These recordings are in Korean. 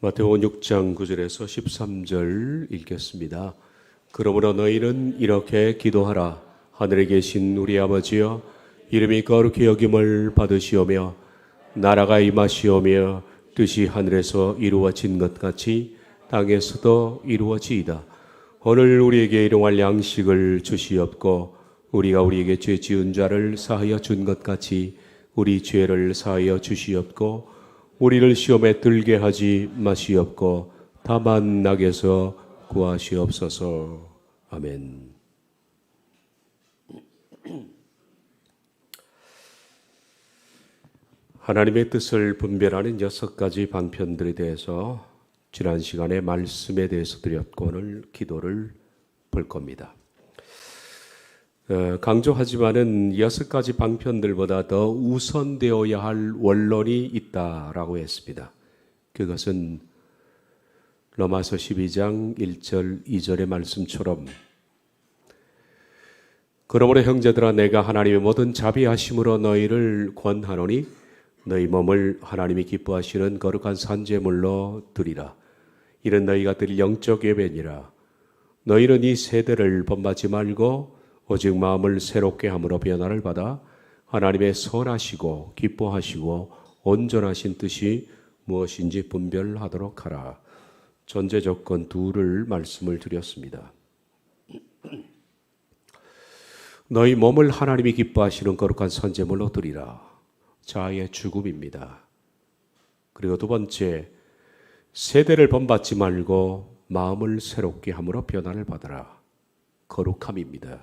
마태복음 6장 9절에서 13절 읽겠습니다. 그러므로 너희는 이렇게 기도하라. 하늘에 계신 우리 아버지여, 이름이 거룩히 여김을 받으시오며 나라가 임하시오며 뜻이 하늘에서 이루어진 것 같이 땅에서도 이루어지이다. 오늘 우리에게 일용할 양식을 주시옵고 우리가 우리에게 죄 지은 자를 사하여 준 것 같이 우리 죄를 사하여 주시옵고 우리를 시험에 들게 하지 마시옵고 다만 악에서 구하시옵소서. 아멘. 하나님의 뜻을 분별하는 6가지 방편들에 대해서 지난 시간에 말씀에 대해서 드렸고 오늘 기도를 볼 겁니다. 강조하지만은 6가지 방편들보다 더 우선되어야 할 원론이 있다라고 했습니다. 그것은 로마서 12장 1절 2절의 말씀처럼 그러므로 형제들아 내가 하나님의 모든 자비하심으로 너희를 권하노니 너희 몸을 하나님이 기뻐하시는 거룩한 산제물로 드리라. 이는 너희가 드릴 영적 예배니라. 너희는 이 세대를 본받지 말고 오직 마음을 새롭게 함으로 변화를 받아 하나님의 선하시고 기뻐하시고 온전하신 뜻이 무엇인지 분별하도록 하라. 전제 조건 둘을 말씀을 드렸습니다. 너희 몸을 하나님이 기뻐하시는 거룩한 선제물로 드리라. 자아의 죽음입니다. 그리고 두 번째, 세대를 본받지 말고 마음을 새롭게 함으로 변화를 받아라. 거룩함입니다.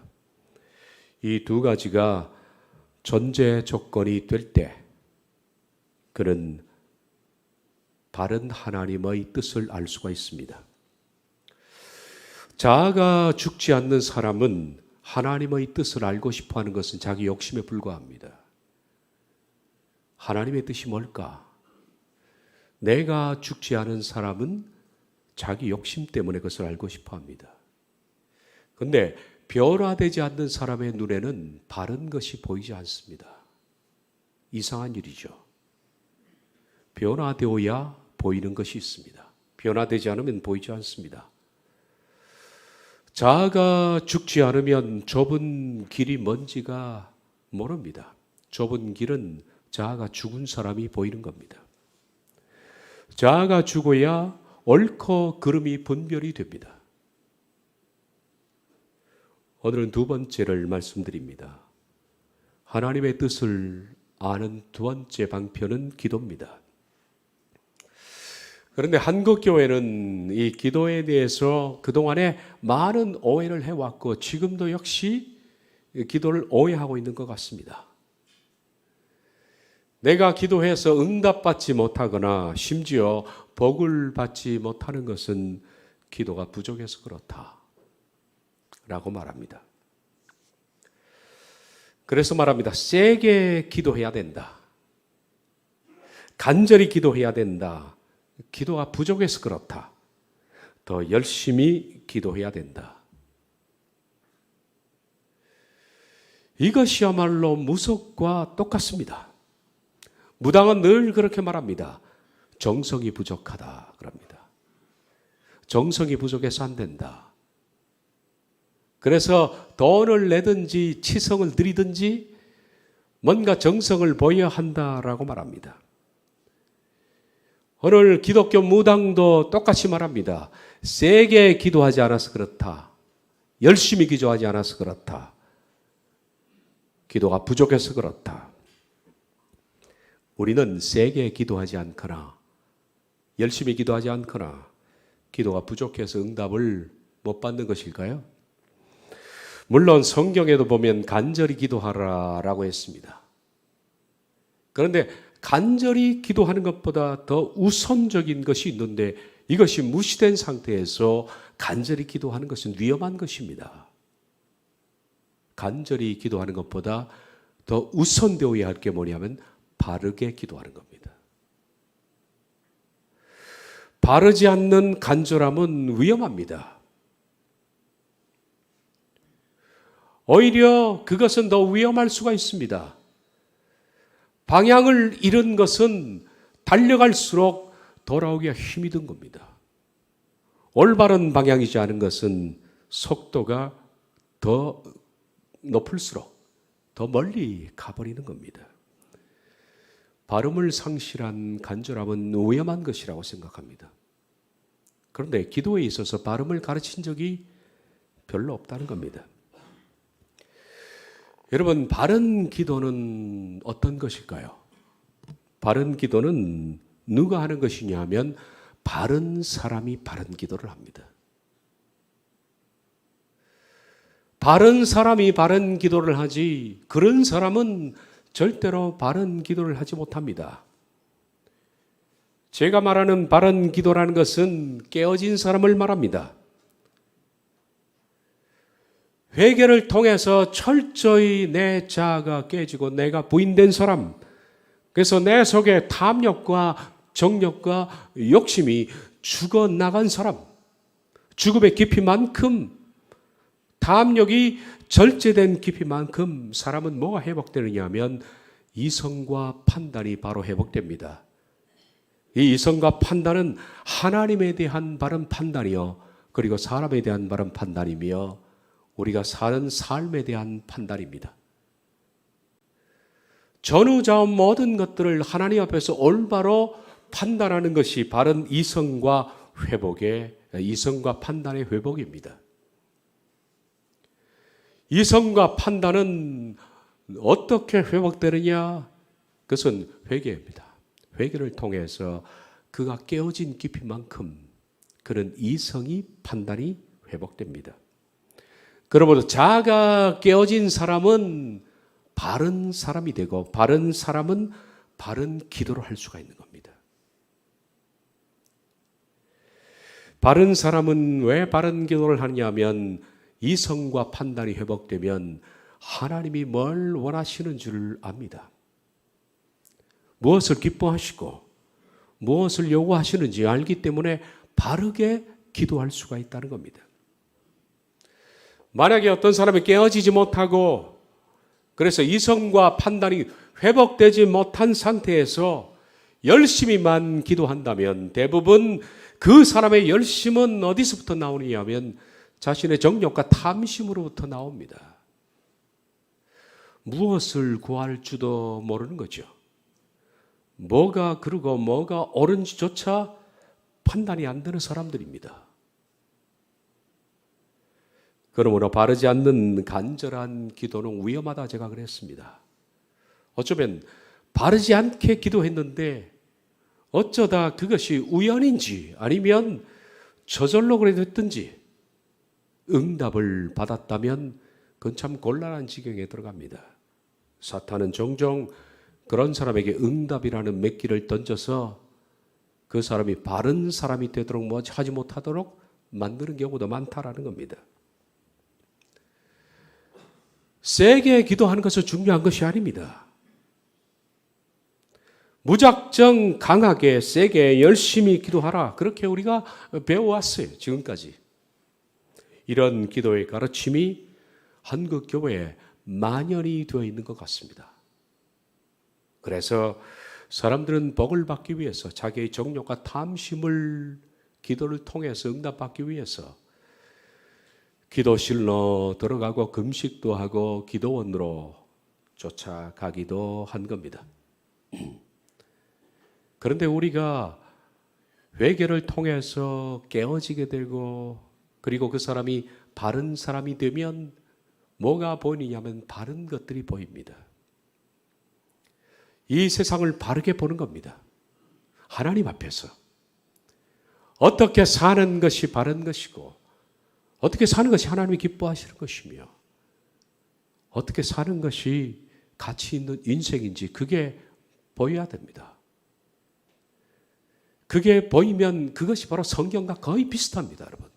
이 두 가지가 전제 조건이 될 때 그는 바른 하나님의 뜻을 알 수가 있습니다. 자아가 죽지 않는 사람은 하나님의 뜻을 알고 싶어 하는 것은 자기 욕심에 불과합니다. 하나님의 뜻이 뭘까? 내가 죽지 않은 사람은 자기 욕심 때문에 그것을 알고 싶어 합니다. 그런데 변화되지 않는 사람의 눈에는 바른 것이 보이지 않습니다. 이상한 일이죠. 변화되어야 보이는 것이 있습니다. 변화되지 않으면 보이지 않습니다. 자아가 죽지 않으면 좁은 길이 뭔지가 모릅니다. 좁은 길은 자아가 죽은 사람이 보이는 겁니다. 자아가 죽어야 옳고 그름이 분별이 됩니다. 오늘은 두 번째를 말씀드립니다. 하나님의 뜻을 아는 두 번째 방편은 기도입니다. 그런데 한국교회는 이 기도에 대해서 그동안에 많은 오해를 해왔고 지금도 역시 기도를 오해하고 있는 것 같습니다. 내가 기도해서 응답받지 못하거나 심지어 복을 받지 못하는 것은 기도가 부족해서 그렇다 라고 말합니다. 그래서 말합니다. 세게 기도해야 된다. 간절히 기도해야 된다. 기도가 부족해서 그렇다. 더 열심히 기도해야 된다. 이것이야말로 무속과 똑같습니다. 무당은 늘 그렇게 말합니다. 정성이 부족하다 그럽니다. 정성이 부족해서 안 된다. 그래서 돈을 내든지 치성을 드리든지 뭔가 정성을 보여야 한다라고 말합니다. 오늘 기독교 무당도 똑같이 말합니다. 세게 기도하지 않아서 그렇다. 열심히 기도하지 않아서 그렇다. 기도가 부족해서 그렇다. 우리는 세게 기도하지 않거나 열심히 기도하지 않거나 기도가 부족해서 응답을 못 받는 것일까요? 물론 성경에도 보면 간절히 기도하라라고 했습니다. 그런데 간절히 기도하는 것보다 더 우선적인 것이 있는데 이것이 무시된 상태에서 간절히 기도하는 것은 위험한 것입니다. 간절히 기도하는 것보다 더 우선되어야 할 게 뭐냐면 바르게 기도하는 겁니다. 바르지 않는 간절함은 위험합니다. 오히려 그것은 더 위험할 수가 있습니다. 방향을 잃은 것은 달려갈수록 돌아오기가 힘이 든 겁니다. 올바른 방향이지 않은 것은 속도가 더 높을수록 더 멀리 가버리는 겁니다. 발음을 상실한 간절함은 위험한 것이라고 생각합니다. 그런데 기도에 있어서 발음을 가르친 적이 별로 없다는 겁니다. 여러분, 바른 기도는 어떤 것일까요? 바른 기도는 누가 하는 것이냐 하면 바른 사람이 바른 기도를 합니다. 바른 사람이 바른 기도를 하지 그런 사람은 절대로 바른 기도를 하지 못합니다. 제가 말하는 바른 기도라는 것은 깨어진 사람을 말합니다. 회개를 통해서 철저히 내 자아가 깨지고 내가 부인된 사람, 그래서 내 속에 탐욕과 정욕과 욕심이 죽어나간 사람, 죽음의 깊이만큼, 탐욕이 절제된 깊이만큼 사람은 뭐가 회복되느냐 하면 이성과 판단이 바로 회복됩니다. 이 이성과 판단은 하나님에 대한 바른 판단이요, 그리고 사람에 대한 바른 판단이며 우리가 사는 삶에 대한 판단입니다. 전후좌우 모든 것들을 하나님 앞에서 올바로 판단하는 것이 바른 이성과 판단의 회복입니다. 이성과 판단은 어떻게 회복되느냐? 그것은 회개입니다. 회개를 통해서 그가 깨어진 깊이만큼 그런 이성이 판단이 회복됩니다. 그러므로 자아가 깨어진 사람은 바른 사람이 되고 바른 사람은 바른 기도를 할 수가 있는 겁니다. 바른 사람은 왜 바른 기도를 하느냐 하면 이성과 판단이 회복되면 하나님이 뭘 원하시는 줄 압니다. 무엇을 기뻐하시고 무엇을 요구하시는지 알기 때문에 바르게 기도할 수가 있다는 겁니다. 만약에 어떤 사람이 깨어지지 못하고 그래서 이성과 판단이 회복되지 못한 상태에서 열심히만 기도한다면 대부분 그 사람의 열심은 어디서부터 나오느냐 하면 자신의 정욕과 탐심으로부터 나옵니다. 무엇을 구할 줄도 모르는 거죠. 뭐가 그르고 뭐가 옳은지조차 판단이 안 되는 사람들입니다. 그러므로 바르지 않는 간절한 기도는 위험하다 제가 그랬습니다. 어쩌면 바르지 않게 기도했는데 어쩌다 그것이 우연인지 아니면 저절로 그래 됐든지 응답을 받았다면 그건 참 곤란한 지경에 들어갑니다. 사탄은 종종 그런 사람에게 응답이라는 맥기를 던져서 그 사람이 바른 사람이 되도록 뭐 하지 못하도록 만드는 경우도 많다라는 겁니다. 세게 기도하는 것은 중요한 것이 아닙니다. 무작정 강하게 세게 열심히 기도하라. 그렇게 우리가 배워왔어요. 지금까지. 이런 기도의 가르침이 한국 교회에 만연히 되어 있는 것 같습니다. 그래서 사람들은 복을 받기 위해서 자기의 정욕과 탐심을 기도를 통해서 응답받기 위해서 기도실로 들어가고 금식도 하고 기도원으로 쫓아가기도 한 겁니다. 그런데 우리가 회개를 통해서 깨어지게 되고 그리고 그 사람이 바른 사람이 되면 뭐가 보이느냐면 바른 것들이 보입니다. 이 세상을 바르게 보는 겁니다. 하나님 앞에서 어떻게 사는 것이 바른 것이고 어떻게 사는 것이 하나님이 기뻐하시는 것이며 어떻게 사는 것이 가치 있는 인생인지 그게 보여야 됩니다. 그게 보이면 그것이 바로 성경과 거의 비슷합니다, 여러분.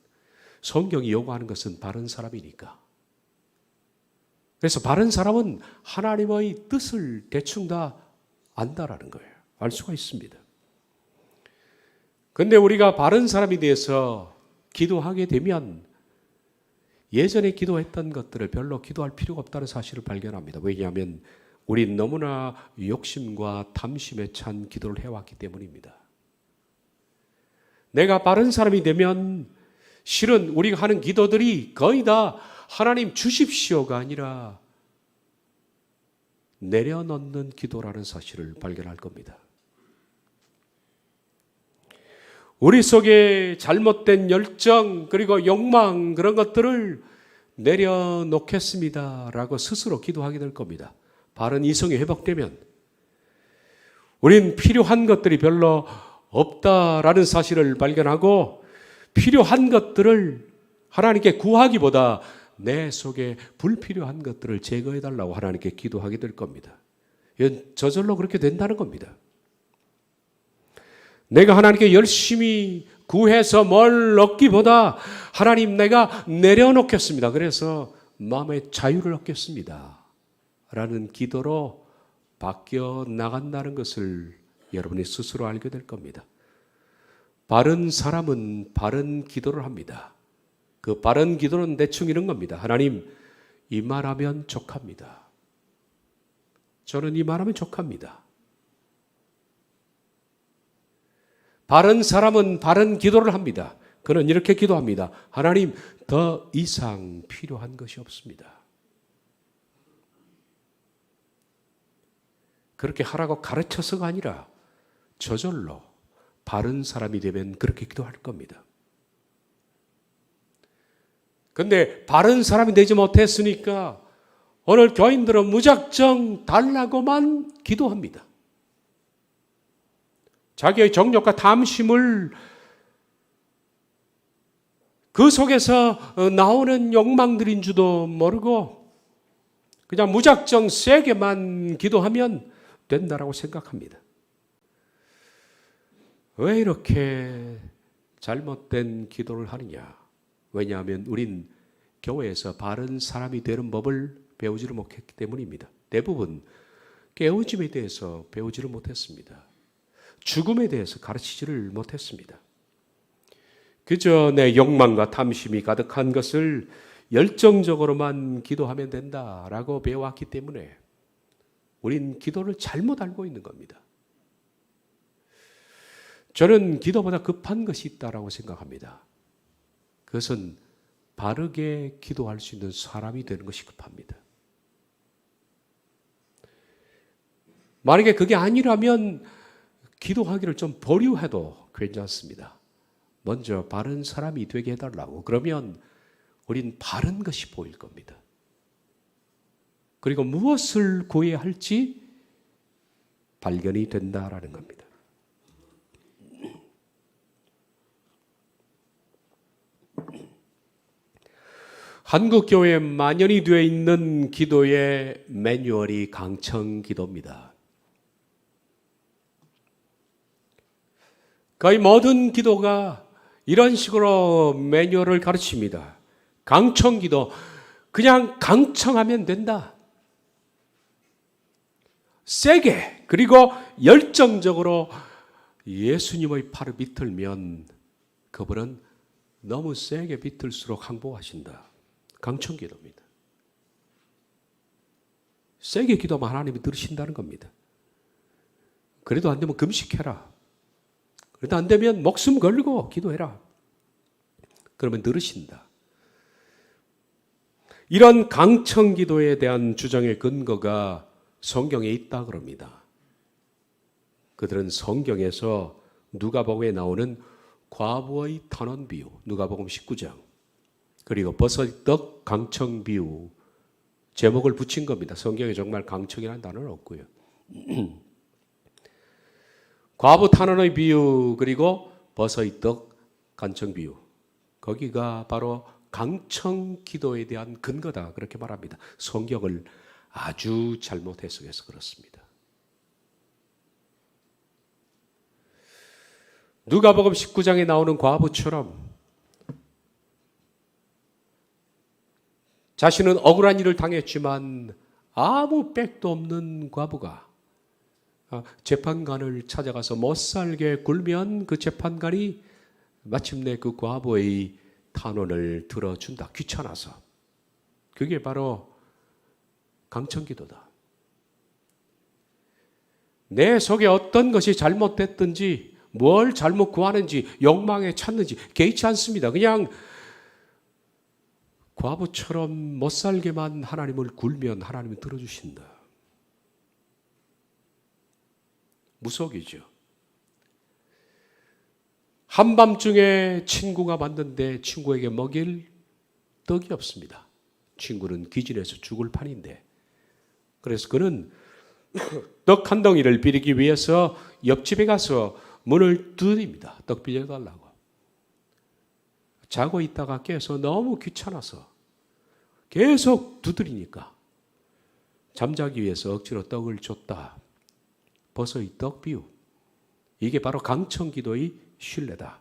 성경이 요구하는 것은 바른 사람이니까. 그래서 바른 사람은 하나님의 뜻을 대충 다 안다라는 거예요. 알 수가 있습니다. 그런데 우리가 바른 사람이 돼서 기도하게 되면 예전에 기도했던 것들을 별로 기도할 필요가 없다는 사실을 발견합니다. 왜냐하면 우린 너무나 욕심과 탐심에 찬 기도를 해왔기 때문입니다. 내가 바른 사람이 되면 실은 우리가 하는 기도들이 거의 다 하나님 주십시오가 아니라 내려놓는 기도라는 사실을 발견할 겁니다. 우리 속에 잘못된 열정 그리고 욕망 그런 것들을 내려놓겠습니다 라고 스스로 기도하게 될 겁니다. 바른 이성이 회복되면 우린 필요한 것들이 별로 없다라는 사실을 발견하고 필요한 것들을 하나님께 구하기보다 내 속에 불필요한 것들을 제거해달라고 하나님께 기도하게 될 겁니다. 이건 저절로 그렇게 된다는 겁니다. 내가 하나님께 열심히 구해서 뭘 얻기보다 하나님 내가 내려놓겠습니다. 그래서 마음의 자유를 얻겠습니다. 라는 기도로 바뀌어 나간다는 것을 여러분이 스스로 알게 될 겁니다. 바른 사람은 바른 기도를 합니다. 그 바른 기도는 대충 이런 겁니다. 하나님, 이 말하면 족합니다. 저는 이 말하면 족합니다. 바른 사람은 바른 기도를 합니다. 그는 이렇게 기도합니다. 하나님, 더 이상 필요한 것이 없습니다. 그렇게 하라고 가르쳐서가 아니라 저절로 바른 사람이 되면 그렇게 기도할 겁니다. 근데 바른 사람이 되지 못했으니까 오늘 교인들은 무작정 달라고만 기도합니다. 자기의 정욕과 탐심을 그 속에서 나오는 욕망들인 줄도 모르고 그냥 무작정 세게만 기도하면 된다라고 생각합니다. 왜 이렇게 잘못된 기도를 하느냐? 왜냐하면 우린 교회에서 바른 사람이 되는 법을 배우지를 못했기 때문입니다. 대부분 깨우침에 대해서 배우지를 못했습니다. 죽음에 대해서 가르치지를 못했습니다. 그저 내 욕망과 탐심이 가득한 것을 열정적으로만 기도하면 된다라고 배워왔기 때문에 우린 기도를 잘못 알고 있는 겁니다. 저는 기도보다 급한 것이 있다라고 생각합니다. 그것은 바르게 기도할 수 있는 사람이 되는 것이 급합니다. 만약에 그게 아니라면 기도하기를 좀 보류해도 괜찮습니다. 먼저 바른 사람이 되게 해달라고. 그러면 우린 바른 것이 보일 겁니다. 그리고 무엇을 구해야 할지 발견이 된다라는 겁니다. 한국 교회에 만연히 되어 있는 기도의 매뉴얼이 강청 기도입니다. 거의 모든 기도가 이런 식으로 매뉴얼을 가르칩니다. 강청 기도, 그냥 강청하면 된다. 세게 그리고 열정적으로 예수님의 팔을 비틀면 그분은 너무 세게 비틀수록 항복하신다. 강청 기도입니다. 세게 기도하면 하나님이 들으신다는 겁니다. 그래도 안 되면 금식해라. 그래도 안 되면 목숨 걸고 기도해라. 그러면 들으신다. 이런 강청 기도에 대한 주장의 근거가 성경에 있다 그럽니다. 그들은 성경에서 누가복음에 나오는 과부의 탄원 비유, 누가복음 19장, 그리고 버섯떡 강청 비유 제목을 붙인 겁니다. 성경에 정말 강청이라는 단어는 없고요. 과부 탄원의 비유 그리고 버섯떡 강청 비유, 거기가 바로 강청 기도에 대한 근거다 그렇게 말합니다. 성경을 아주 잘못 해석해서 그렇습니다. 누가복음 19장에 나오는 과부처럼 자신은 억울한 일을 당했지만 아무 빽도 없는 과부가 재판관을 찾아가서 못살게 굴면 그 재판관이 마침내 그 과부의 탄원을 들어준다. 귀찮아서. 그게 바로 강청기도다. 내 속에 어떤 것이 잘못됐든지 뭘 잘못 구하는지, 욕망에 찾는지 개의치 않습니다. 그냥 과부처럼 못 살게만 하나님을 굴면 하나님은 들어주신다. 무속이죠. 한밤중에 친구가 왔는데 친구에게 먹일 떡이 없습니다. 친구는 기진해서 죽을 판인데, 그래서 그는 떡 한 덩이를 빌리기 위해서 옆집에 가서 문을 두드립니다. 떡 빌려달라고. 자고 있다가 깨서 너무 귀찮아서 계속 두드리니까 잠자기 위해서 억지로 떡을 줬다. 벌써 이 떡 비유, 이게 바로 강청기도의 신뢰다.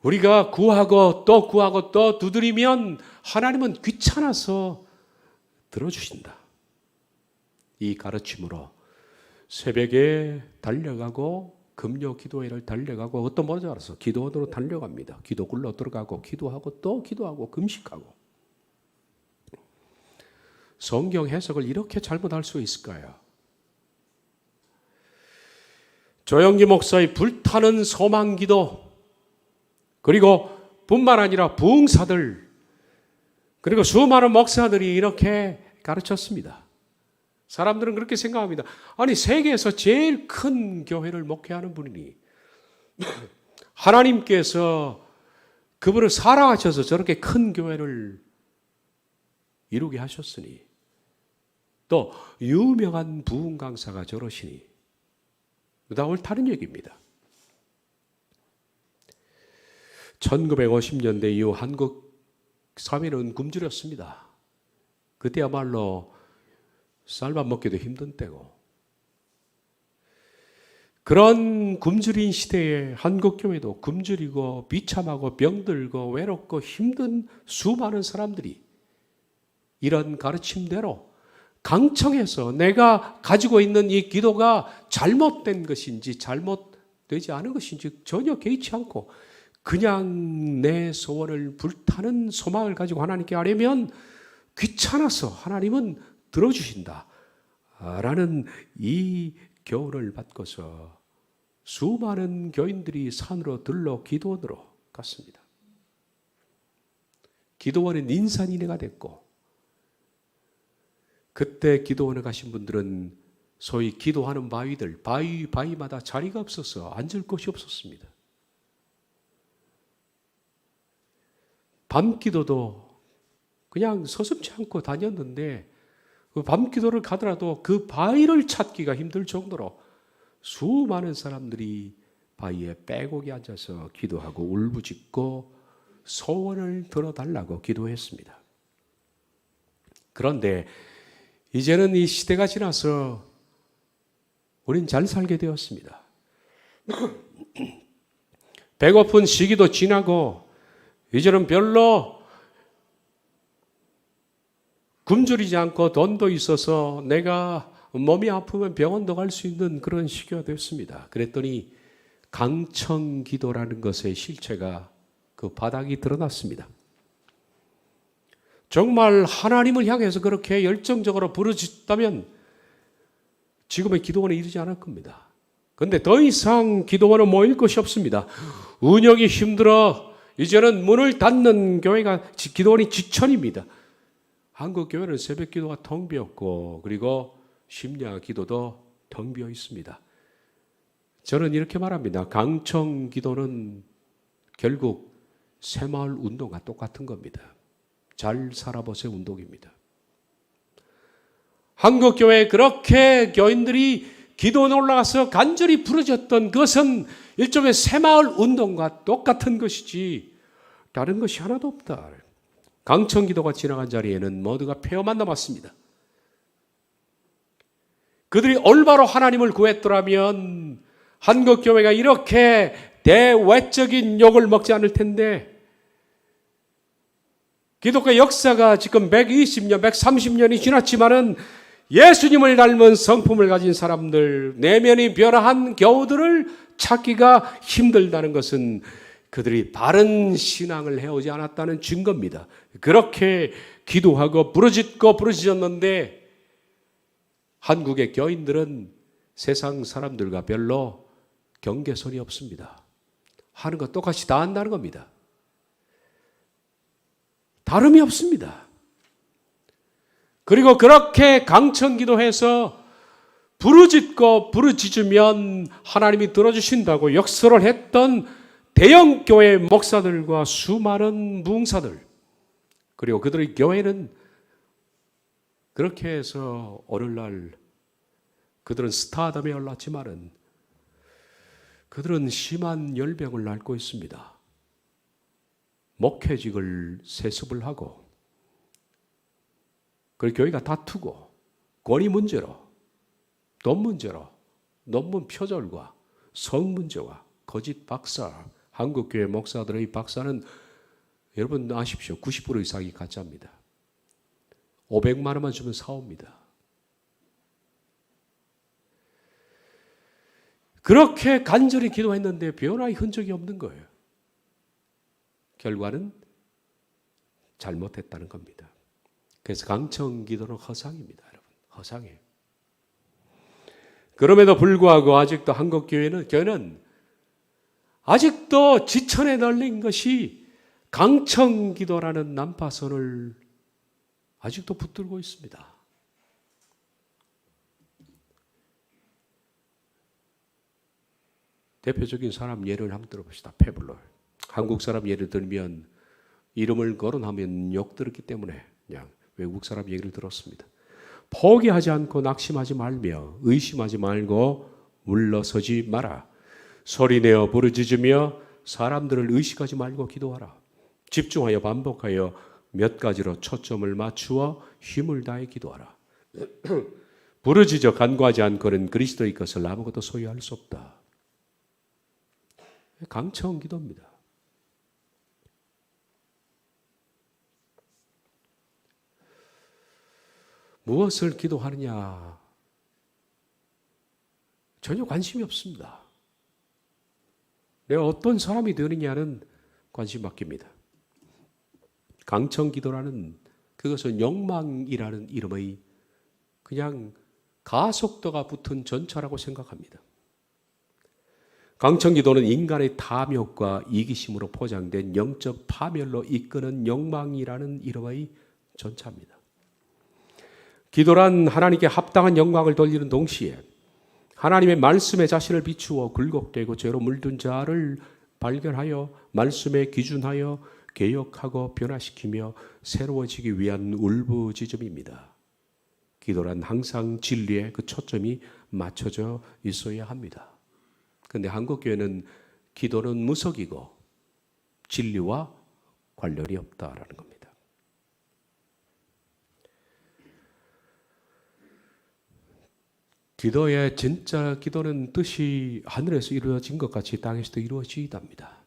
우리가 구하고 또 두드리면 하나님은 귀찮아서 들어주신다. 이 가르침으로 새벽에 달려가고 금요 기도회를 달려가고, 어떤 모르지 알아서 기도원으로 달려갑니다. 기도굴로 들어가고 기도하고 또 기도하고 금식하고. 성경 해석을 이렇게 잘못할 수 있을까요? 조영기 목사의 불타는 소망기도, 그리고 뿐만 아니라 부흥사들, 그리고 수많은 목사들이 이렇게 가르쳤습니다. 사람들은 그렇게 생각합니다. 아니, 세계에서 제일 큰 교회를 목회하는 분이니 하나님께서 그분을 사랑하셔서 저렇게 큰 교회를 이루게 하셨으니, 또 유명한 부흥 강사가 저러시니 다 옳다는 얘기입니다. 1950년대 이후 한국 사회는 굶주렸습니다. 그때야말로 쌀밥 먹기도 힘든 때고, 그런 굶주린 시대에 한국교회도 굶주리고 비참하고 병들고 외롭고 힘든 수많은 사람들이 이런 가르침대로 강청해서 내가 가지고 있는 이 기도가 잘못된 것인지 잘못되지 않은 것인지 전혀 개의치 않고 그냥 내 소원을 불타는 소망을 가지고 하나님께 하려면 귀찮아서 하나님은 들어주신다 라는 이 교훈을 받고서 수많은 교인들이 산으로 들러 기도원으로 갔습니다. 기도원은 인산인해가 됐고, 그때 기도원에 가신 분들은 소위 기도하는 바위들, 바위마다 자리가 없어서 앉을 곳이 없었습니다. 밤기도도 그냥 서슴지 않고 다녔는데, 그 밤기도를 가더라도 그 바위를 찾기가 힘들 정도로 수많은 사람들이 바위에 빼곡히 앉아서 기도하고 울부짖고 소원을 들어달라고 기도했습니다. 그런데 이제는 이 시대가 지나서 우린 잘 살게 되었습니다. 배고픈 시기도 지나고 이제는 별로 굶주리지 않고 돈도 있어서 내가 몸이 아프면 병원도 갈 수 있는 그런 시기가 됐습니다. 그랬더니 강청기도라는 것의 실체가 그 바닥이 드러났습니다. 정말 하나님을 향해서 그렇게 열정적으로 부르짖다면 지금의 기도원에 이르지 않을 겁니다. 그런데 더 이상 기도원은 모일 것이 없습니다. 운영이 힘들어 이제는 문을 닫는 교회가, 기도원이 지천입니다. 한국 교회는 새벽 기도가 텅 비었고, 그리고 심야 기도도 텅 비어 있습니다. 저는 이렇게 말합니다. 강청 기도는 결국 새마을 운동과 똑같은 겁니다. 잘 살아보세요 운동입니다. 한국 교회에 그렇게 교인들이 기도원에 올라가서 간절히 부르짖었던 것은 일종의 새마을 운동과 똑같은 것이지 다른 것이 하나도 없다. 강청기도가 지나간 자리에는 모두가 폐허만 남았습니다. 그들이 올바로 하나님을 구했더라면 한국교회가 이렇게 대외적인 욕을 먹지 않을 텐데, 기독교 역사가 지금 120년, 130년이 지났지만은 예수님을 닮은 성품을 가진 사람들, 내면이 변화한 교우들을 찾기가 힘들다는 것은 그들이 바른 신앙을 해오지 않았다는 증거입니다. 그렇게 기도하고 부르짖었는데 한국의 교인들은 세상 사람들과 별로 경계선이 없습니다. 하는 거 똑같이 다 한다는 겁니다. 다름이 없습니다. 그리고 그렇게 강청기도해서 부르짖고 부르짖으면 하나님이 들어주신다고 역설을 했던 대형교회 목사들과 수많은 무흥사들, 그리고 그들의 교회는 그렇게 해서 오늘날 그들은 스타덤에 올랐지만은 그들은 심한 열병을 앓고 있습니다. 목회직을 세습을 하고, 그리고 교회가 다투고, 권위 문제로, 돈 문제로, 논문 표절과 성 문제와 거짓 박사, 한국교회 목사들의 박사는 여러분 아십시오. 90% 이상이 가짜입니다. 500만 원만 주면 사옵니다. 그렇게 간절히 기도했는데 변화의 흔적이 없는 거예요. 결과는 잘못했다는 겁니다. 그래서 강청 기도는 허상입니다, 여러분. 허상이에요. 그럼에도 불구하고 아직도 한국 교회는 아직도 지천에 널린 것이 강청 기도라는 난파선을 아직도 붙들고 있습니다. 대표적인 사람 예를 한번 들어봅시다. 페블로. 한국 사람 예를 들면 이름을 거론하면 욕 들었기 때문에 그냥 외국 사람 얘기를 들었습니다. 포기하지 않고 낙심하지 말며 의심하지 말고 물러서지 마라. 소리내어 부르짖으며 사람들을 의식하지 말고 기도하라. 집중하여 반복하여 몇 가지로 초점을 맞추어 힘을 다해 기도하라. 부르짖어 간구하지 않고는 그리스도의 것을 아무것도 소유할 수 없다. 강청 기도입니다. 무엇을 기도하느냐? 전혀 관심이 없습니다. 내가 어떤 사람이 되느냐는 관심 맡깁니다. 강청 기도라는 그것은 욕망이라는 이름의 그냥 가속도가 붙은 전차라고 생각합니다. 강청 기도는 인간의 탐욕과 이기심으로 포장된 영적 파멸로 이끄는 욕망이라는 이름의 전차입니다. 기도란 하나님께 합당한 영광을 돌리는 동시에 하나님의 말씀에 자신을 비추어 굴곡되고 죄로 물든 자를 발견하여 말씀에 기준하여 개혁하고 변화시키며 새로워지기 위한 울부짖음입니다. 기도란 항상 진리에 그 초점이 맞춰져 있어야 합니다. 그런데 한국교회는 기도는 무석이고 진리와 관련이 없다라는 겁니다. 기도의 진짜 기도는 뜻이 하늘에서 이루어진 것 같이 땅에서도 이루어지답니다.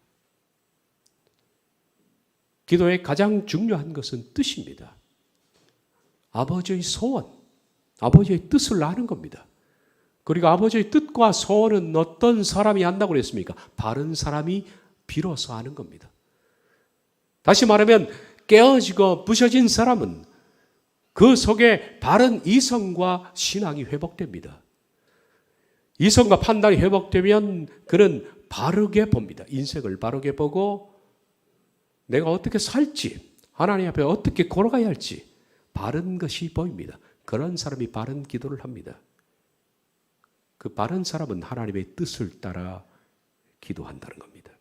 기도의 가장 중요한 것은 뜻입니다. 아버지의 소원, 아버지의 뜻을 아는 겁니다. 그리고 아버지의 뜻과 소원은 어떤 사람이 안다고 그랬습니까? 바른 사람이 비로소 아는 겁니다. 다시 말하면 깨어지고 부셔진 사람은 그 속에 바른 이성과 신앙이 회복됩니다. 이성과 판단이 회복되면 그는 바르게 봅니다. 인생을 바르게 보고 내가 어떻게 살지, 하나님 앞에 어떻게 걸어가야 할지 바른 것이 보입니다. 그런 사람이 바른 기도를 합니다. 그 바른 사람은 하나님의 뜻을 따라 기도한다는 겁니다.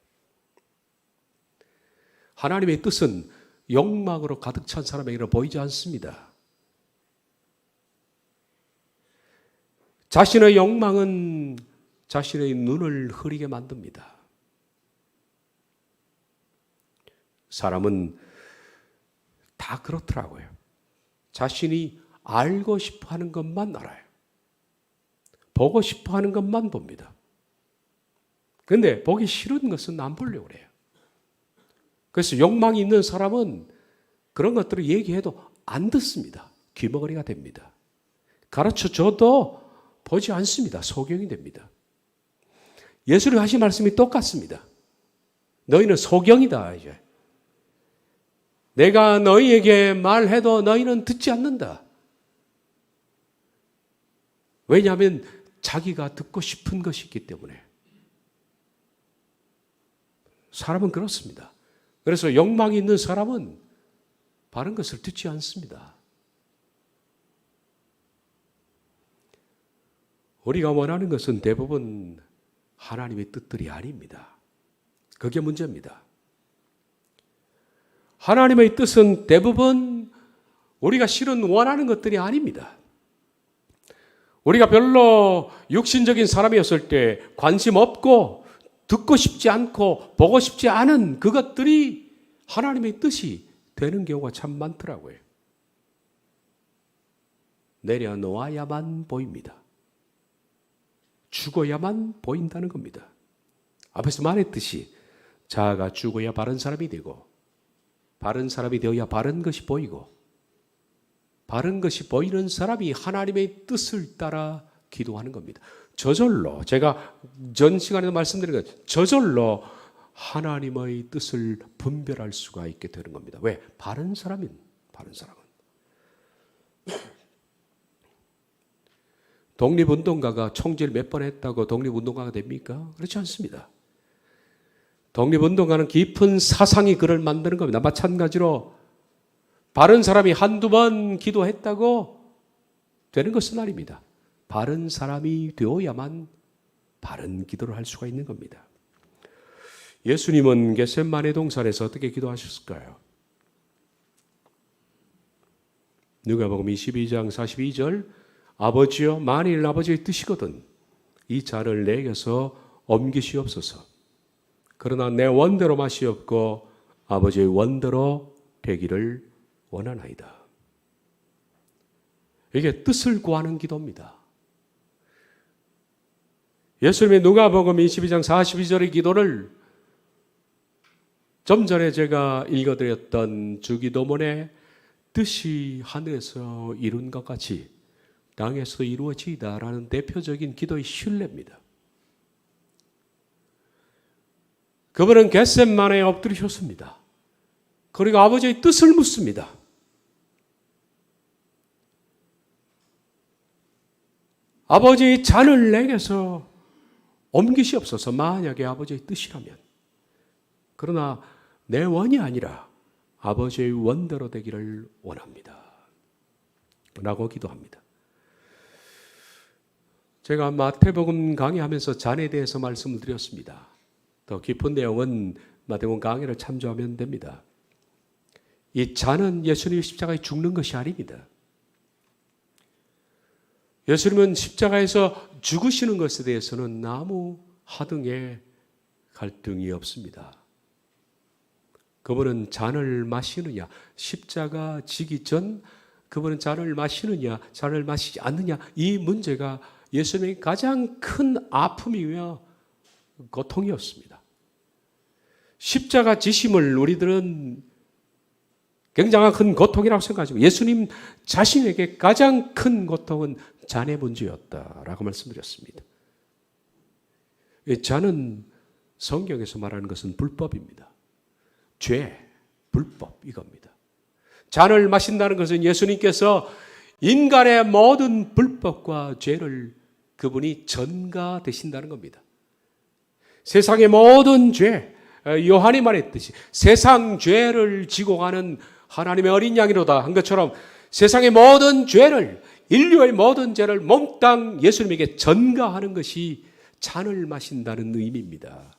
하나님의 뜻은 욕망으로 가득 찬 사람에게는 보이지 않습니다. 자신의 욕망은 자신의 눈을 흐리게 만듭니다. 사람은 다 그렇더라고요. 자신이 알고 싶어 하는 것만 알아요. 보고 싶어 하는 것만 봅니다. 그런데 보기 싫은 것은 안 보려고 그래요. 그래서 욕망이 있는 사람은 그런 것들을 얘기해도 안 듣습니다. 귀머거리가 됩니다. 가르쳐줘도 보지 않습니다. 소경이 됩니다. 예수님 하신 말씀이 똑같습니다. 너희는 소경이다. 이제 내가 너희에게 말해도 너희는 듣지 않는다. 왜냐하면 자기가 듣고 싶은 것이 있기 때문에. 사람은 그렇습니다. 그래서 욕망이 있는 사람은 바른 것을 듣지 않습니다. 우리가 원하는 것은 대부분 하나님의 뜻들이 아닙니다. 그게 문제입니다. 하나님의 뜻은 대부분 우리가 실은 원하는 것들이 아닙니다. 우리가 별로 육신적인 사람이었을 때 관심 없고 듣고 싶지 않고 보고 싶지 않은 그것들이 하나님의 뜻이 되는 경우가 참 많더라고요. 내려놓아야만 보입니다. 죽어야만 보인다는 겁니다. 앞에서 말했듯이 자아가 죽어야 바른 사람이 되고 바른 사람이 되어야 바른 것이 보이고 바른 것이 보이는 사람이 하나님의 뜻을 따라 기도하는 겁니다. 저절로 제가 전 시간에도 말씀드린 것 저절로 하나님의 뜻을 분별할 수가 있게 되는 겁니다. 왜? 바른 사람은 독립운동가가 총질 몇 번 했다고 독립운동가가 됩니까? 그렇지 않습니다. 독립운동가는 깊은 사상이 그를 만드는 겁니다. 마찬가지로 바른 사람이 한두 번 기도했다고 되는 것은 아닙니다. 바른 사람이 되어야만 바른 기도를 할 수가 있는 겁니다. 예수님은 겟세마네 동산에서 어떻게 기도하셨을까요? 누가복음 22장 42절 아버지여 만일 아버지의 뜻이거든 이 잔을 내게서 옮기시옵소서. 그러나 내 원대로 마시옵고 아버지의 원대로 되기를 원하나이다. 이게 뜻을 구하는 기도입니다. 예수님의 누가복음 22장 42절의 기도를 좀 전에 제가 읽어드렸던 주기도문의 뜻이 하늘에서 이룬 것 같이 땅에서 이루어지이다라는 대표적인 기도의 신뢰입니다. 그분은 겟세마네에 엎드리셨습니다. 그리고 아버지의 뜻을 묻습니다. 아버지의 잔을 내게서 옮기시옵소서. 만약에 아버지의 뜻이라면. 그러나 내 원이 아니라 아버지의 원대로 되기를 원합니다. 라고 기도합니다. 제가 마태복음 강의하면서 잔에 대해서 말씀을 드렸습니다. 더 깊은 내용은 마태복음 강의를 참조하면 됩니다. 이 잔은 예수님이 십자가에 죽는 것이 아닙니다. 예수님은 십자가에서 죽으시는 것에 대해서는 아무 하등의 갈등이 없습니다. 그분은 잔을 마시느냐, 십자가 지기 전 그분은 잔을 마시느냐, 잔을 마시지 않느냐, 이 문제가 예수님의 가장 큰 아픔이며 고통이었습니다. 십자가 지심을 우리들은 굉장한 큰 고통이라고 생각하지만 예수님 자신에게 가장 큰 고통은 잔의 문제였다라고 말씀드렸습니다. 잔은 성경에서 말하는 것은 불법입니다. 죄, 불법 이겁니다. 잔을 마신다는 것은 예수님께서 인간의 모든 불법과 죄를 그분이 전가되신다는 겁니다. 세상의 모든 죄, 요한이 말했듯이 세상 죄를 지고 가는 하나님의 어린 양이로다 한 것처럼 세상의 모든 죄를, 인류의 모든 죄를 몽땅 예수님에게 전가하는 것이 잔을 마신다는 의미입니다.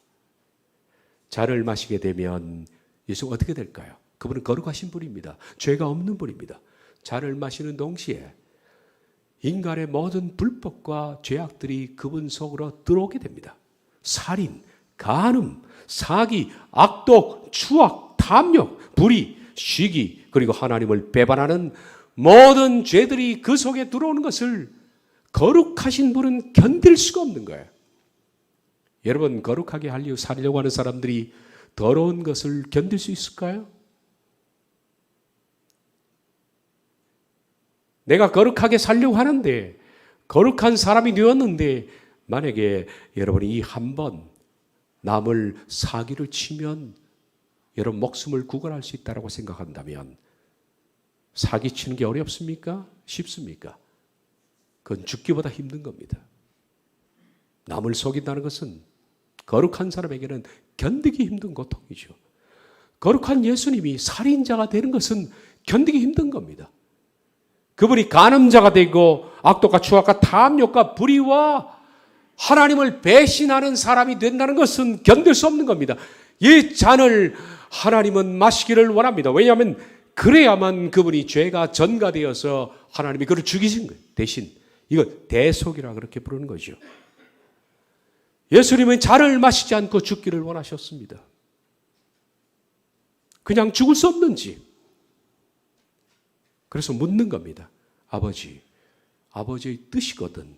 잔을 마시게 되면 예수가 어떻게 될까요? 그분은 거룩하신 분입니다. 죄가 없는 분입니다. 잔을 마시는 동시에 인간의 모든 불법과 죄악들이 그분 속으로 들어오게 됩니다. 살인, 간음, 사기, 악독, 추악, 탐욕, 불의, 시기, 그리고 하나님을 배반하는 모든 죄들이 그 속에 들어오는 것을 거룩하신 분은 견딜 수가 없는 거예요. 여러분, 거룩하게 살려고 하는 사람들이 더러운 것을 견딜 수 있을까요? 내가 거룩하게 살려고 하는데 거룩한 사람이 되었는데 만약에 여러분이 이 한 번 남을 사기를 치면 여러분 목숨을 구걸할 수 있다고 생각한다면 사기치는 게 어렵습니까? 쉽습니까? 그건 죽기보다 힘든 겁니다. 남을 속인다는 것은 거룩한 사람에게는 견디기 힘든 고통이죠. 거룩한 예수님이 살인자가 되는 것은 견디기 힘든 겁니다. 그분이 간음자가 되고 악독과 추악과 탐욕과 불의와 하나님을 배신하는 사람이 된다는 것은 견딜 수 없는 겁니다. 이 잔을 하나님은 마시기를 원합니다. 왜냐하면 그래야만 그분이 죄가 전가되어서 하나님이 그를 죽이신 거예요. 대신 이거 대속이라 그렇게 부르는 거죠. 예수님은 잔을 마시지 않고 죽기를 원하셨습니다. 그냥 죽을 수 없는지. 그래서 묻는 겁니다. 아버지, 아버지의 뜻이거든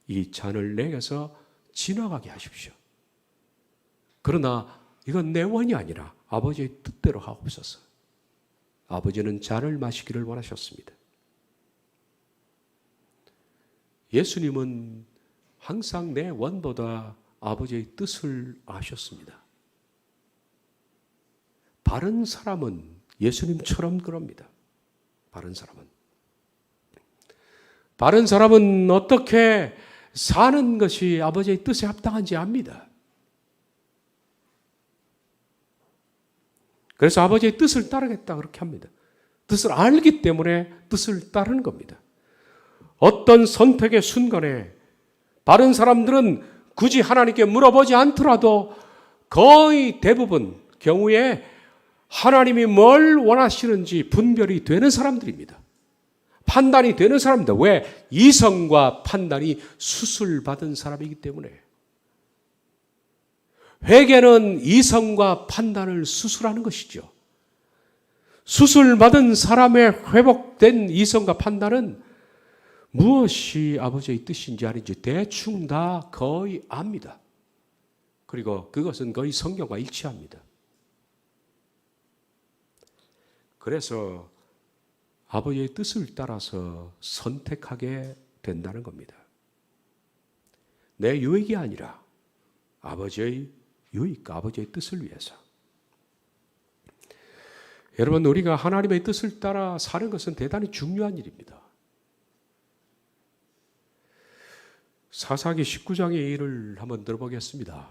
이 잔을 내게서 지나가게 하십시오. 그러나 이건 내 원이 아니라 아버지의 뜻대로 하옵소서. 아버지는 잔을 마시기를 원하셨습니다. 예수님은 항상 내 원보다 아버지의 뜻을 아셨습니다. 바른 사람은 예수님처럼 그럽니다. 바른 사람은 어떻게 사는 것이 아버지의 뜻에 합당한지 압니다. 그래서 아버지의 뜻을 따르겠다 그렇게 합니다. 뜻을 알기 때문에 뜻을 따르는 겁니다. 어떤 선택의 순간에 바른 사람들은 굳이 하나님께 물어보지 않더라도 거의 대부분 경우에 하나님이 뭘 원하시는지 분별이 되는 사람들입니다. 판단이 되는 사람입니다. 왜? 이성과 판단이 수술받은 사람이기 때문에. 회개는 이성과 판단을 수술하는 것이죠. 수술받은 사람의 회복된 이성과 판단은 무엇이 아버지의 뜻인지 아닌지 대충 다 거의 압니다. 그리고 그것은 거의 성경과 일치합니다. 그래서 아버지의 뜻을 따라서 선택하게 된다는 겁니다. 내 유익이 아니라 아버지의 유익, 아버지의 뜻을 위해서. 여러분, 우리가 하나님의 뜻을 따라 사는 것은 대단히 중요한 일입니다. 사사기 19장의 일을 한번 들어보겠습니다.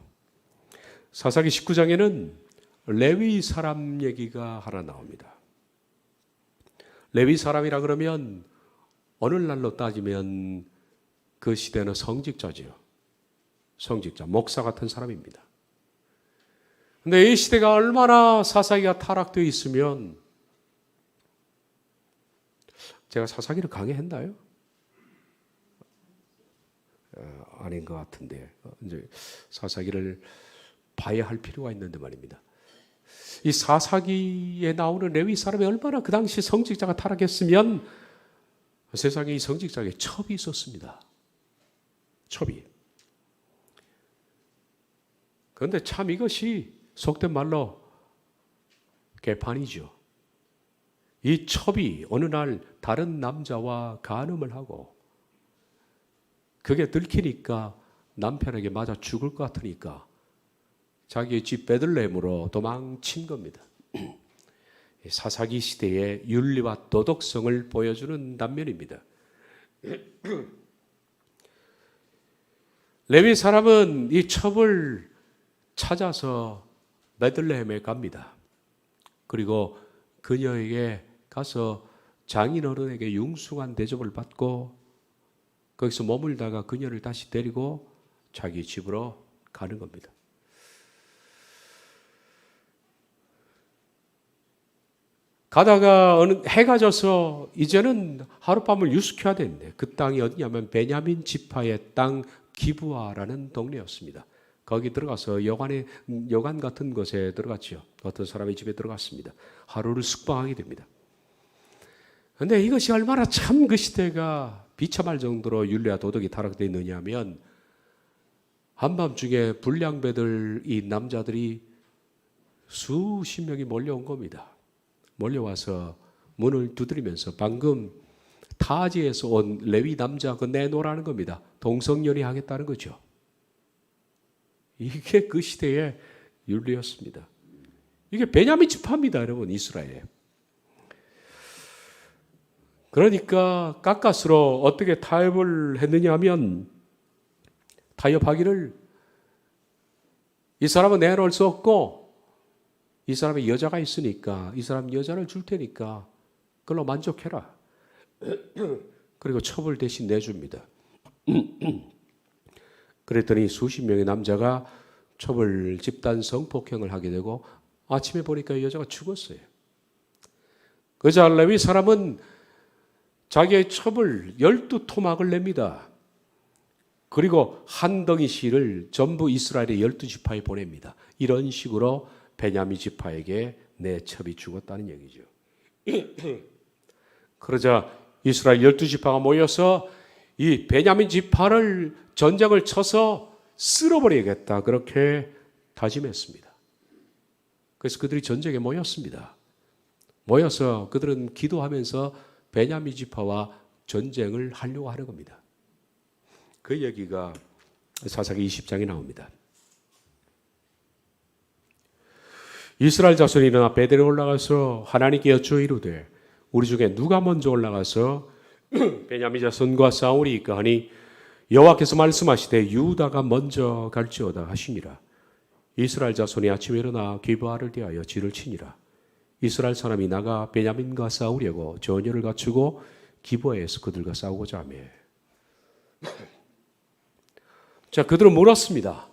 사사기 19장에는 레위 사람 얘기가 하나 나옵니다. 레위 사람이라 그러면 오늘날로 따지면 그 시대는 성직자지요. 성직자, 목사 같은 사람입니다. 근데 이 시대가 얼마나 사사기가 타락되어 있으면, 제가 사사기를 강의했나요? 아닌 것 같은데 이제 사사기를 봐야 할 필요가 있는데 말입니다. 이 사사기에 나오는 레위 사람이 얼마나 그 당시 성직자가 타락했으면 세상에 이 성직자에게 첩이 있었습니다. 첩이. 그런데 참 이것이 속된 말로 개판이죠. 이 첩이 어느 날 다른 남자와 간음을 하고 그게 들키니까 남편에게 맞아 죽을 것 같으니까 자기의 집 베들레헴으로 도망친 겁니다. 사사기 시대의 윤리와 도덕성을 보여주는 단면입니다. 레위 사람은 이 첩을 찾아서 베들레헴에 갑니다. 그리고 그녀에게 가서 장인어른에게 융숭한 대접을 받고 거기서 머물다가 그녀를 다시 데리고 자기 집으로 가는 겁니다. 가다가 해가 져서 이제는 하룻밤을 유숙해야 되는데 그 땅이 어디냐면 베냐민 지파의 땅 기브아라는 동네였습니다. 거기 들어가서 여관 같은 곳에 들어갔죠. 어떤 사람의 집에 들어갔습니다. 하루를 숙박하게 됩니다. 그런데 이것이 얼마나 참 그 시대가 비참할 정도로 윤리와 도덕이 타락되어 있느냐면 한밤중에 불량배들 이 남자들이 수십 명이 몰려온 겁니다. 몰려와서 문을 두드리면서 방금 타지에서 온 레위 남자 그 내놓으라는 겁니다. 동성연애 하겠다는 거죠. 이게 그 시대의 윤리였습니다. 이게 베냐민 지파입니다, 여러분, 이스라엘. 그러니까 가까스로 어떻게 타협을 했느냐 하면 타협하기를 이 사람은 내놓을 수 없고 이 사람의 여자가 있으니까 이 사람 여자를 줄 테니까 그걸로 만족해라. 그리고 첩을 대신 내줍니다. 그랬더니 수십 명의 남자가 첩을 집단 성폭행을 하게 되고 아침에 보니까 이 여자가 죽었어요. 그자 레위 사람은 자기의 첩을 12토막을 냅니다. 그리고 한 덩이 실을 전부 이스라엘의 12지파에 보냅니다. 이런 식으로 베냐민 지파에게 내 첩이 죽었다는 얘기죠. 그러자 이스라엘 12지파가 모여서 이 베냐민 지파를 전쟁을 쳐서 쓸어버리겠다 그렇게 다짐했습니다. 그래서 그들이 전쟁에 모였습니다. 모여서 그들은 기도하면서 베냐민 지파와 전쟁을 하려고 하는 겁니다. 그 얘기가 사사기 20장에 나옵니다. 이스라엘 자손이 일어나 베델에 올라가서 하나님께 여쭈어 이르되 우리 중에 누가 먼저 올라가서 베냐민 자손과 싸우리이까 하니 여호와께서 말씀하시되 유다가 먼저 갈지어다 하시니라. 이스라엘 자손이 아침에 일어나 기브아를 대하여 진을 치니라. 이스라엘 사람이 나가 베냐민과 싸우려고 전열을 갖추고 기브아에서 그들과 싸우고자 하며 자, 그들은 물었습니다.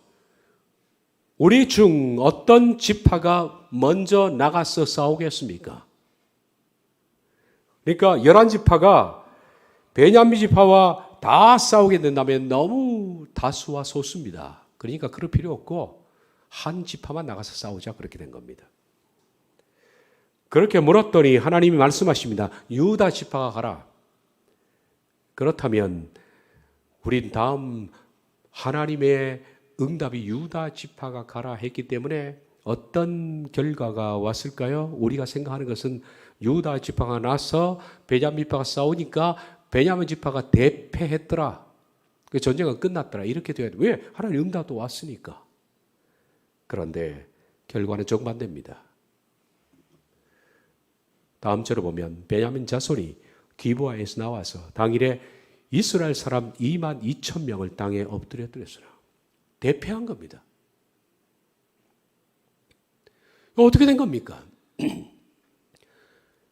우리 중 어떤 지파가 먼저 나가서 싸우겠습니까? 그러니까 11지파가 베냐민 지파와 다 싸우게 된다면 너무 다수와 소수입니다. 그러니까 그럴 필요 없고 한 지파만 나가서 싸우자 그렇게 된 겁니다. 그렇게 물었더니 하나님이 말씀하십니다. 유다 지파가 가라. 그렇다면 우린 다음 하나님의 응답이 유다 지파가 가라 했기 때문에 어떤 결과가 왔을까요? 우리가 생각하는 것은 유다 지파가 나서 베냐민 지파가 싸우니까 베냐민 지파가 대패했더라. 그 전쟁은 끝났더라. 이렇게 돼야 돼. 왜? 하나님 응답도 왔으니까. 그런데 결과는 정반대입니다. 다음 절을 보면 베냐민 자손이 기브아에서 나와서 당일에 이스라엘 사람 22,000명을 땅에 엎드려뜨렸어요. 대패한 겁니다. 어떻게 된 겁니까?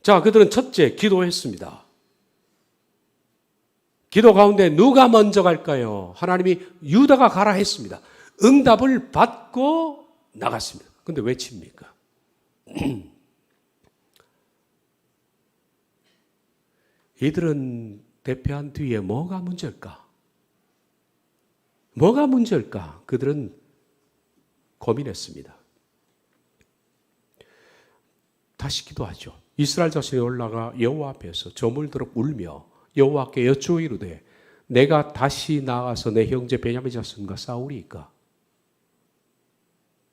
자, 그들은 첫째 기도했습니다. 기도 가운데 누가 먼저 갈까요? 하나님이 유다가 가라 했습니다. 응답을 받고 나갔습니다. 근데 왜 칩니까? 이들은 대패한 뒤에 뭐가 문제일까? 뭐가 문제일까? 그들은 고민했습니다. 다시 기도하죠. 이스라엘 자손이 올라가 여호와 앞에서 저물도록 울며 여호와께 여쭈어 이르되 내가 다시 나가서 내 형제 베냐민 자손과 싸우리이까?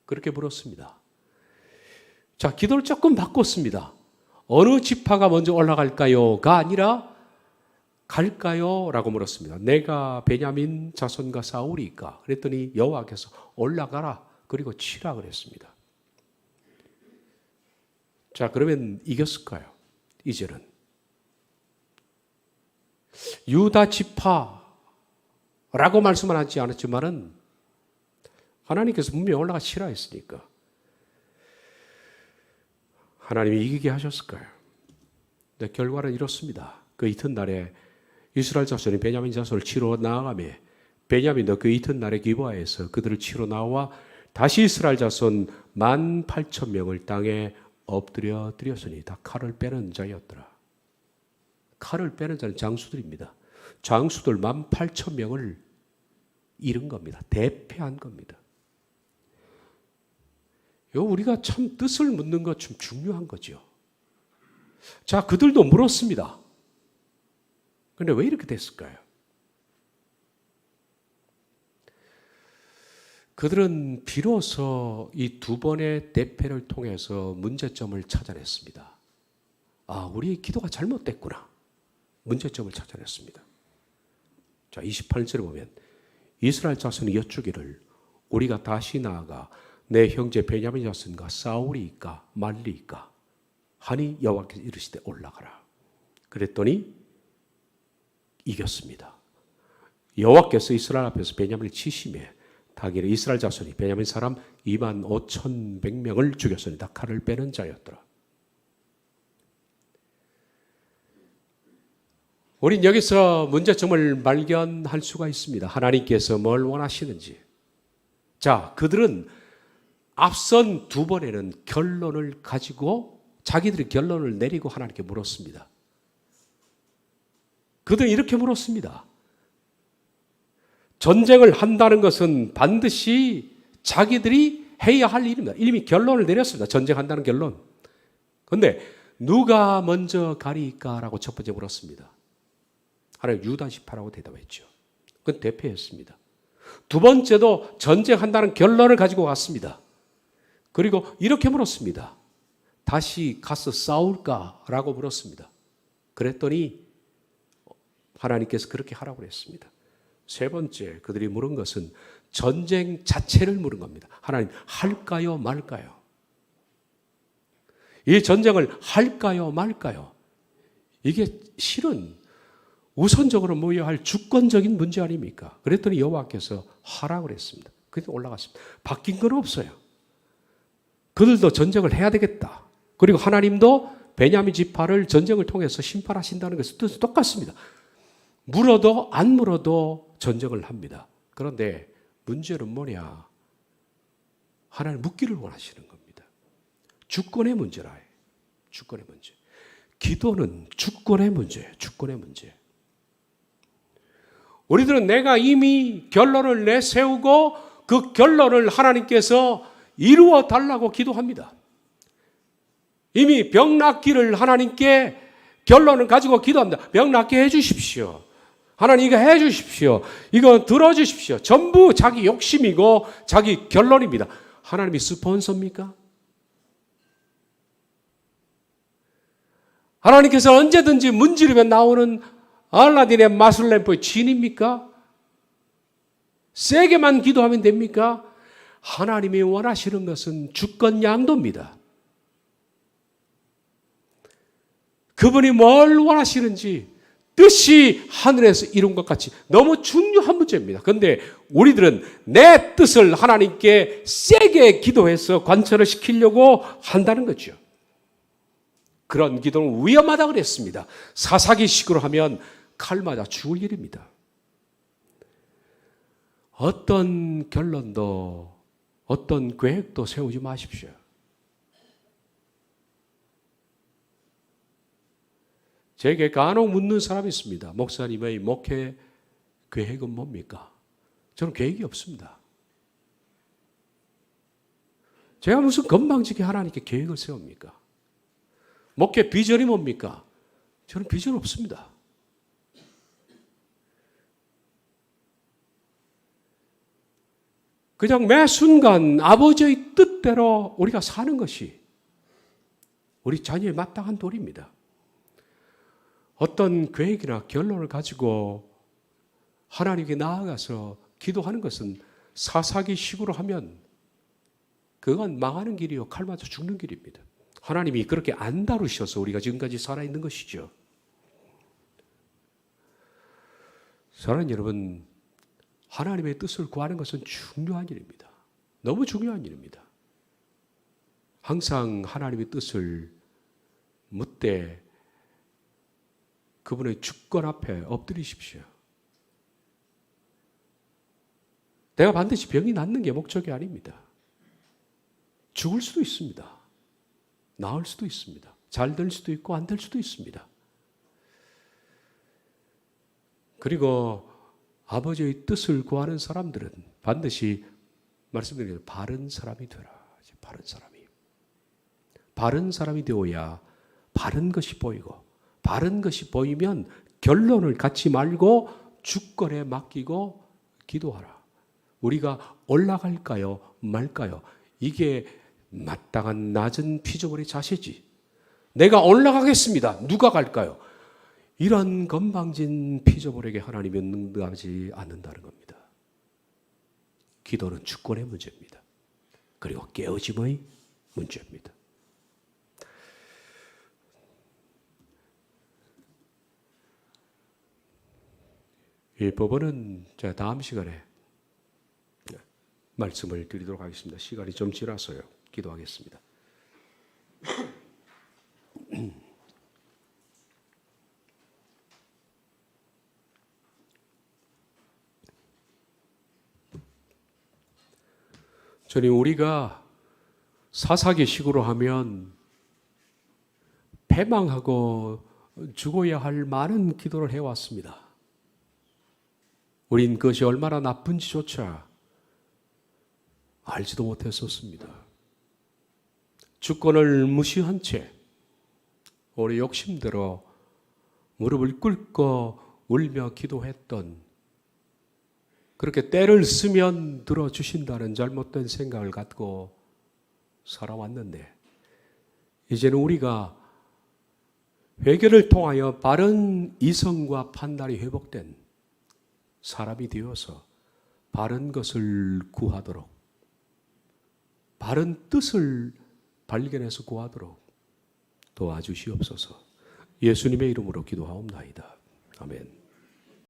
그렇게 물었습니다. 자, 기도를 조금 바꿨습니다. 어느 지파가 먼저 올라갈까요?가 아니라 갈까요? 라고 물었습니다. 내가 베냐민 자손과 싸우리이까? 그랬더니 여호와께서 올라가라 그리고 치라 그랬습니다. 자, 그러면 이겼을까요? 이제는 유다 지파라고 말씀은 하지 않았지만은 하나님께서 분명히 올라가 치라 했으니까 하나님이 이기게 하셨을까요? 네, 결과는 이렇습니다. 그 이튿날에 이스라엘 자손이 베냐민 자손을 치러 나아가며 베냐민도 그 이튿날에 기브아에서 그들을 치러 나와 다시 이스라엘 자손 18,000명을 땅에 엎드려 드렸으니 다 칼을 빼는 자였더라. 칼을 빼는 자는 장수들입니다. 장수들 18,000명을 잃은 겁니다. 대패한 겁니다. 우리가 참 뜻을 묻는 것 좀 중요한 거죠. 자, 그들도 물었습니다. 그런데 왜 이렇게 됐을까요? 그들은 비로소 이 두 번의 대패를 통해서 문제점을 찾아냈습니다. 아, 우리의 기도가 잘못됐구나. 문제점을 찾아냈습니다. 자, 28절에 보면 이스라엘 자손이 여쭈기를 우리가 다시 나아가 내 형제 베냐민 자손과 싸우리이까 말리이까 하니 여호와께서 이르시되 올라가라. 그랬더니 이겼습니다. 여호와께서 이스라엘 앞에서 베냐민을 치시며 가기를 이스라엘 자손이 베냐민 사람 25,100명을 죽였습니다. 칼을 빼는 자였더라. 우린 여기서 문제점을 발견할 수가 있습니다. 하나님께서 뭘 원하시는지. 자, 그들은 앞선 두 번에는 결론을 가지고 자기들이 결론을 내리고 하나님께 물었습니다. 그들은 이렇게 물었습니다. 전쟁을 한다는 것은 반드시 자기들이 해야 할 일입니다. 이미 결론을 내렸습니다. 전쟁한다는 결론. 그런데 누가 먼저 가리까라고 첫 번째 물었습니다. 하나님 유다 지파라고 대답했죠. 그건 대패했습니다. 두 번째도 전쟁한다는 결론을 가지고 갔습니다. 그리고 이렇게 물었습니다. 다시 가서 싸울까라고 물었습니다. 그랬더니 하나님께서 그렇게 하라고 그랬습니다. 세 번째 그들이 물은 것은 전쟁 자체를 물은 겁니다. 하나님 할까요 말까요? 이 전쟁을 할까요 말까요? 이게 실은 우선적으로 모여야 할 주권적인 문제 아닙니까? 그랬더니 여호와께서 하라고 그랬습니다. 그래서 올라갔습니다. 바뀐 건 없어요. 그들도 전쟁을 해야 되겠다. 그리고 하나님도 베냐민 지파를 전쟁을 통해서 심판하신다는 것은 뜻은 똑같습니다. 물어도 안 물어도 전쟁을 합니다. 그런데 문제는 뭐냐? 하나님 묻기를 원하시는 겁니다. 주권의 문제라. 주권의 문제. 기도는 주권의 문제예요. 주권의 문제. 우리들은 내가 이미 결론을 내세우고 그 결론을 하나님께서 이루어 달라고 기도합니다. 이미 병 낫기를 하나님께 결론을 가지고 기도합니다. 병 낫게 해 주십시오. 하나님 이거 해 주십시오. 이거 들어 주십시오. 전부 자기 욕심이고 자기 결론입니다. 하나님이 스폰서입니까? 하나님께서 언제든지 문지르면 나오는 알라딘의 마술램프의 진입니까? 세게만 기도하면 됩니까? 하나님이 원하시는 것은 주권 양도입니다. 그분이 뭘 원하시는지 뜻이 하늘에서 이룬 것 같이 너무 중요한 문제입니다. 그런데 우리들은 내 뜻을 하나님께 세게 기도해서 관철을 시키려고 한다는 거죠. 그런 기도는 위험하다고 그랬습니다. 사사기식으로 하면 칼 맞아 죽을 일입니다. 어떤 결론도 어떤 계획도 세우지 마십시오. 제게 간혹 묻는 사람이 있습니다. 목사님의 목회 계획은 뭡니까? 저는 계획이 없습니다. 제가 무슨 건방지게 하나님께 계획을 세웁니까? 목회 비전이 뭡니까? 저는 비전 없습니다. 그냥 매 순간 아버지의 뜻대로 우리가 사는 것이 우리 자녀의 마땅한 도리입니다. 어떤 계획이나 결론을 가지고 하나님께 나아가서 기도하는 것은 사사기식으로 하면 그건 망하는 길이요 칼 맞아 죽는 길입니다. 하나님이 그렇게 안 다루셔서 우리가 지금까지 살아있는 것이죠. 사랑하는 여러분, 하나님의 뜻을 구하는 것은 중요한 일입니다. 너무 중요한 일입니다. 항상 하나님의 뜻을 묻되 그분의 주권 앞에 엎드리십시오. 내가 반드시 병이 낫는 게 목적이 아닙니다. 죽을 수도 있습니다. 나을 수도 있습니다. 잘 될 수도 있고 안 될 수도 있습니다. 그리고 아버지의 뜻을 구하는 사람들은 반드시 말씀드린 대로 바른 사람이 되라. 바른 사람이. 바른 사람이 되어야 바른 것이 보이고 바른 것이 보이면 결론을 갖지 말고 주권에 맡기고 기도하라. 우리가 올라갈까요? 말까요? 이게 마땅한 낮은 피조물의 자세지. 내가 올라가겠습니다. 누가 갈까요? 이런 건방진 피조물에게 하나님은 능하지 않는다는 겁니다. 기도는 주권의 문제입니다. 그리고 깨어짐의 문제입니다. 이 부분은 제가 다음 시간에 말씀을 드리도록 하겠습니다. 시간이 좀 지나서요. 기도하겠습니다. 주님, 우리가 사사기식으로 하면 패망하고 죽어야 할 많은 기도를 해왔습니다. 우린 그것이 얼마나 나쁜지조차 알지도 못했었습니다. 주권을 무시한 채 우리 욕심대로 무릎을 꿇고 울며 기도했던, 그렇게 때를 쓰면 들어주신다는 잘못된 생각을 갖고 살아왔는데, 이제는 우리가 회개를 통하여 바른 이성과 판단이 회복된 사람이 되어서 바른 것을 구하도록, 바른 뜻을 발견해서 구하도록 도와주시옵소서. 예수님의 이름으로 기도하옵나이다. 아멘.